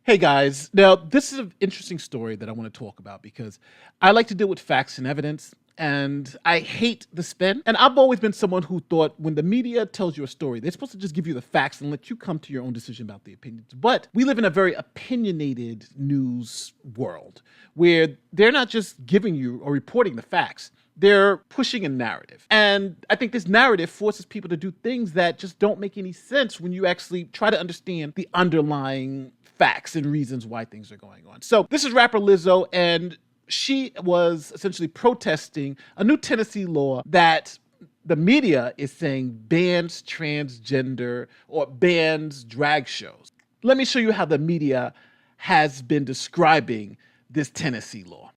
Hey guys, now this is an interesting story that I want to talk about because I like to deal with facts and evidence and I hate the spin. And I've always been someone who thought when the media tells you a story, they're supposed to just give you the facts and let you come to your own decision about the opinions. But we live in a very opinionated news world where they're not just giving you or reporting the facts. They're pushing a narrative. And I think this narrative forces people to do things that just don't make any sense when you actually try to understand the underlying facts and reasons why things are going on. So this is rapper Lizzo, and she was essentially protesting a new Tennessee law that the media is saying bans transgender or bans drag shows. Let me show you how the media has been describing this Tennessee law.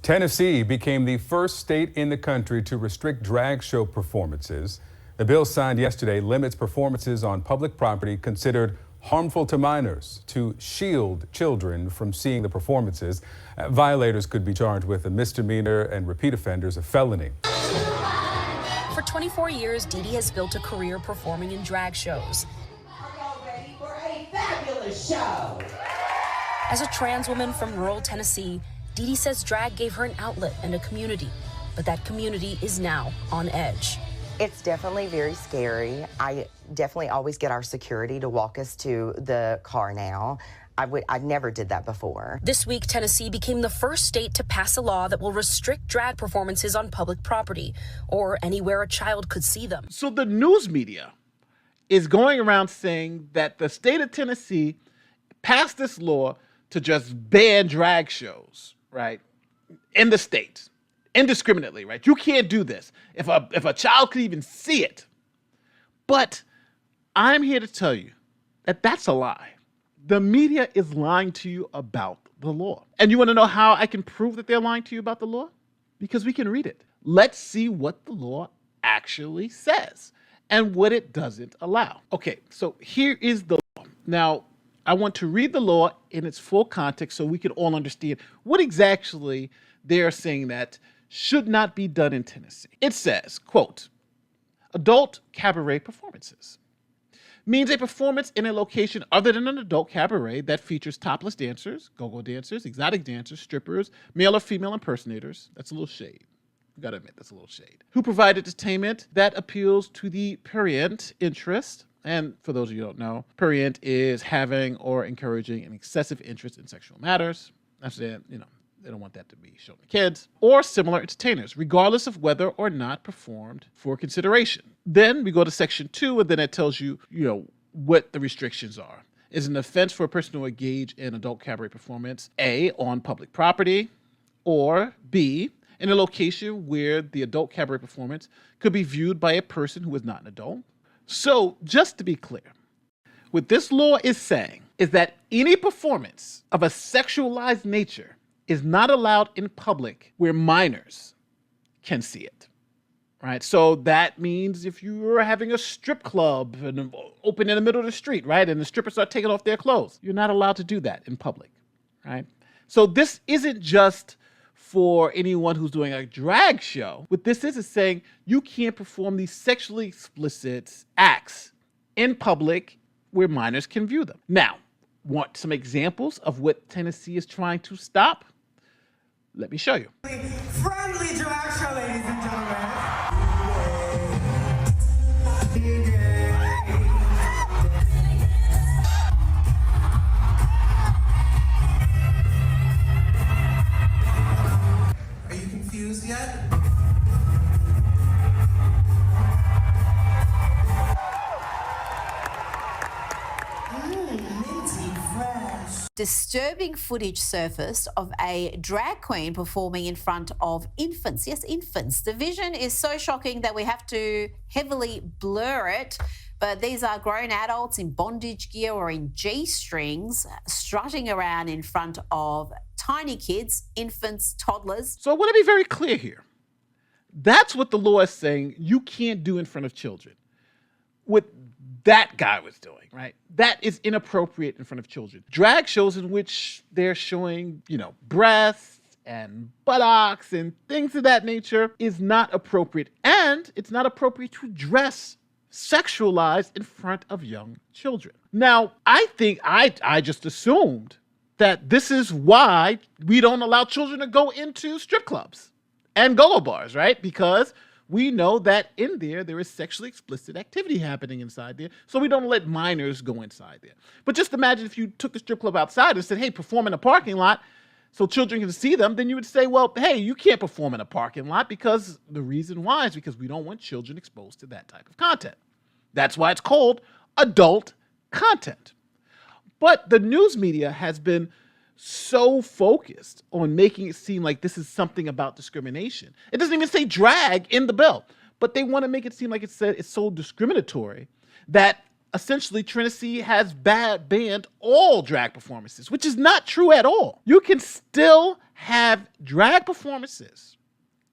Tennessee became the first state in the country to restrict drag show performances. The bill signed yesterday limits performances on public property considered harmful to minors to shield children from seeing the performances. Violators could be charged with a misdemeanor and repeat offenders a felony. For 24 years, Dee Dee has built a career performing in drag shows. Are y'all ready for a fabulous show? As a trans woman from rural Tennessee, Dee Dee says drag gave her an outlet and a community, but that community is now on edge. It's definitely very scary. I definitely always get our security to walk us to the car now. I never did that before. This week, Tennessee became the first state to pass a law that will restrict drag performances on public property or anywhere a child could see them. So the news media is going around saying that the state of Tennessee passed this law to just ban drag shows, right, in the state. Indiscriminately, right? You can't do this. If a child could even see it. But I'm here to tell you that that's a lie. The media is lying to you about the law. And you want to know how I can prove that they're lying to you about the law? Because we can read it. Let's see what the law actually says and what it doesn't allow. Okay, so here is the law. Now, I want to read the law in its full context so we can all understand what exactly they're saying that should not be done in Tennessee. It says, quote, adult cabaret performances means a performance in a location other than an adult cabaret that features topless dancers, go-go dancers, exotic dancers, strippers, male or female impersonators. That's a little shade. You gotta admit, that's a little shade. Who provide entertainment that appeals to the prurient interest. And for those of you who don't know, prurient is having or encouraging an excessive interest in sexual matters. That's it, they don't want that to be shown to kids, or similar entertainers, regardless of whether or not performed for consideration. Then we go to section 2, and then it tells you, what the restrictions are. Is an offense for a person to engage in adult cabaret performance, A, on public property, or B, in a location where the adult cabaret performance could be viewed by a person who is not an adult. So, just to be clear, what this law is saying is that any performance of a sexualized nature is not allowed in public where minors can see it, right? So that means if you're having a strip club and open in the middle of the street, right, and the strippers start taking off their clothes, you're not allowed to do that in public, right? So this isn't just for anyone who's doing a drag show. What this is saying you can't perform these sexually explicit acts in public where minors can view them. Now, want some examples of what Tennessee is trying to stop? Let me show you. Friendly drag show, ladies and gentlemen. Are you confused yet? Minty fresh. Disturbing footage surfaced of a drag queen performing in front of infants. Yes, infants. The vision is so shocking that we have to heavily blur it. But these are grown adults in bondage gear or in G-strings strutting around in front of tiny kids, infants, toddlers. So I want to be very clear here. That's what the law is saying you can't do in front of children. What that guy was doing, right? That is inappropriate in front of children. Drag shows in which they're showing, breasts and buttocks and things of that nature is not appropriate. And it's not appropriate to dress sexualized in front of young children. Now, I think I just assumed that this is why we don't allow children to go into strip clubs and go-go bars, right? Because we know that in there is sexually explicit activity happening inside there. So we don't let minors go inside there. But just imagine if you took the strip club outside and said, hey, perform in a parking lot so children can see them, then you would say, well, hey, you can't perform in a parking lot because the reason why is because we don't want children exposed to that type of content. That's why it's called adult content. But the news media has been so focused on making it seem like this is something about discrimination. It doesn't even say drag in the bill, but they want to make it seem like it's so discriminatory that essentially Tennessee has banned all drag performances, which is not true at all. You can still have drag performances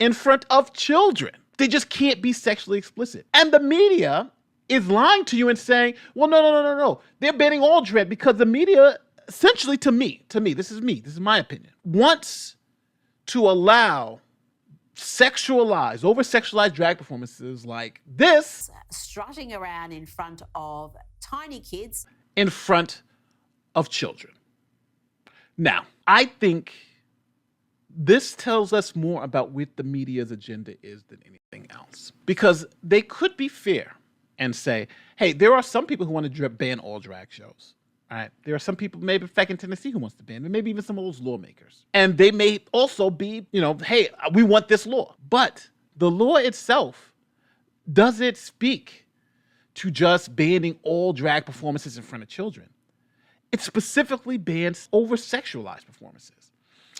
in front of children. They just can't be sexually explicit. And the media is lying to you and saying, well, no. They're banning all drag because the media, essentially to me, this is my opinion, wants to allow over-sexualized drag performances like this. Strutting around in front of tiny kids. In front of children. Now, I think this tells us more about what the media's agenda is than anything else. Because they could be fair and say, hey, there are some people who want to ban all drag shows. All right. There are some people, maybe in fact in Tennessee, who wants to ban it, maybe even some of those lawmakers. And they may also be, hey, we want this law. But the law itself doesn't speak to just banning all drag performances in front of children. It specifically bans over-sexualized performances.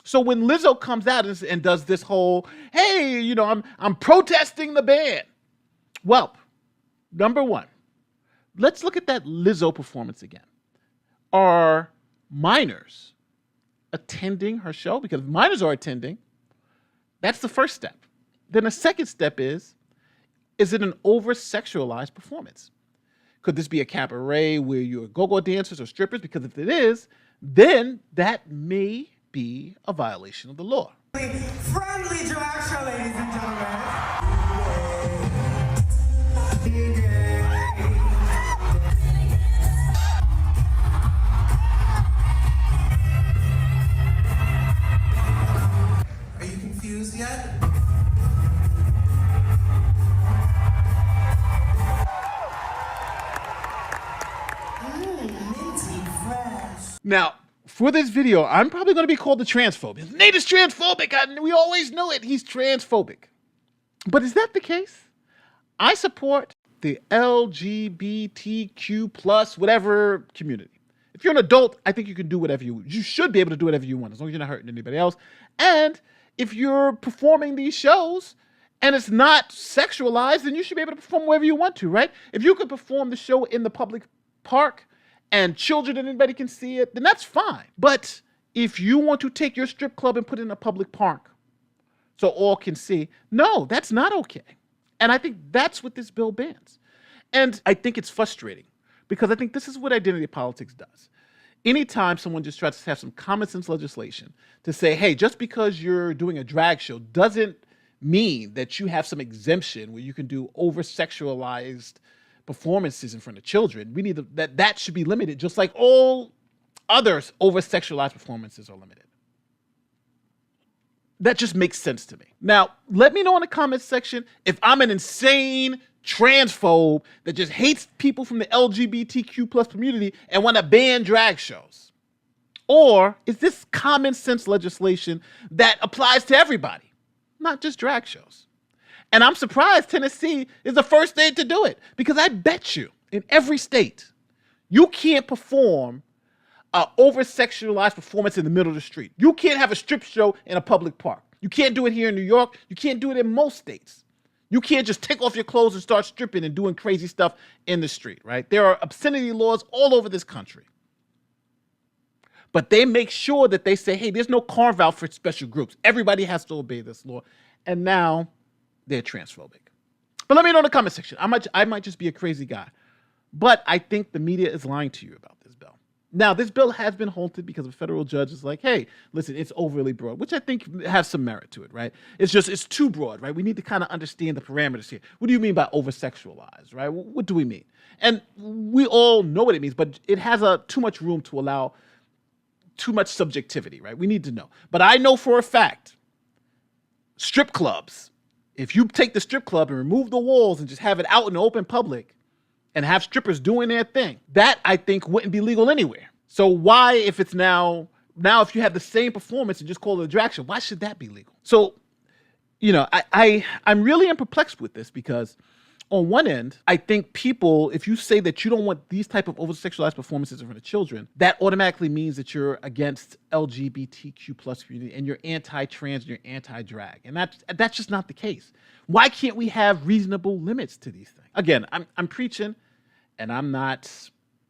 So when Lizzo comes out and does this whole, hey, I'm protesting the ban. Well, number one, let's look at that Lizzo performance again. Are minors attending her show? Because if minors are attending, that's the first step. Then the second step is it an over-sexualized performance? Could this be a cabaret where you're go-go dancers or strippers? Because if it is, then that may be a violation of the law. Friendly drag show, ladies and gentlemen. Are you confused yet? Minty fresh. Now, for this video, I'm probably going to be called the transphobe. Nate is transphobic. We always knew it. He's transphobic. But is that the case? I support the LGBTQ plus whatever community. If you're an adult, I think you can do whatever you should be able to do whatever you want, as long as you're not hurting anybody else. And if you're performing these shows and it's not sexualized, then you should be able to perform wherever you want to, right? If you could perform the show in the public park and children and anybody can see it, then that's fine. But if you want to take your strip club and put it in a public park so all can see, no, that's not okay. And I think that's what this bill bans. And I think it's frustrating because I think this is what identity politics does. Anytime someone just tries to have some common sense legislation to say, hey, just because you're doing a drag show doesn't mean that you have some exemption where you can do over-sexualized performances in front of children. We need that should be limited, just like all others over-sexualized performances are limited. That just makes sense to me. Now, let me know in the comments section if I'm an insane transphobe that just hates people from the LGBTQ plus community and want to ban drag shows. Or is this common sense legislation that applies to everybody, not just drag shows? And I'm surprised Tennessee is the first state to do it, because I bet you in every state, you can't perform an over-sexualized performance in the middle of the street. You can't have a strip show in a public park. You can't do it here in New York. You can't do it in most states. You can't just take off your clothes and start stripping and doing crazy stuff in the street, right? There are obscenity laws all over this country. But they make sure that they say, hey, there's no carve out for special groups. Everybody has to obey this law. And now they're transphobic. But let me know in the comment section. I might just be a crazy guy. But I think the media is lying to you about this bill. Now, this bill has been halted because a federal judge is like, hey, listen, it's overly broad, which I think has some merit to it, right? It's too broad, right? We need to kind of understand the parameters here. What do you mean by over-sexualized, right? What do we mean? And we all know what it means, but it has too much room to allow too much subjectivity, right? We need to know. But I know for a fact, strip clubs, if you take the strip club and remove the walls and just have it out in the open public and have strippers doing their thing, that I think wouldn't be legal anywhere. So why, if it's now if you have the same performance and just call it a drag show, why should that be legal? So, I'm really perplexed with this because on one end, I think people, if you say that you don't want these type of over-sexualized performances in front of children, that automatically means that you're against LGBTQ plus community and you're anti-trans and you're anti-drag. And that's just not the case. Why can't we have reasonable limits to these things? Again, I'm preaching and I'm not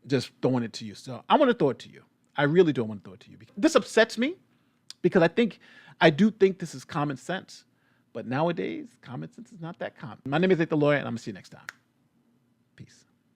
just throwing it to you. So I want to throw it to you. I really don't want to throw it to you. This upsets me because I do think this is common sense. But nowadays, common sense is not that common. My name is Nate the Lawyer, and I'm going to see you next time. Peace.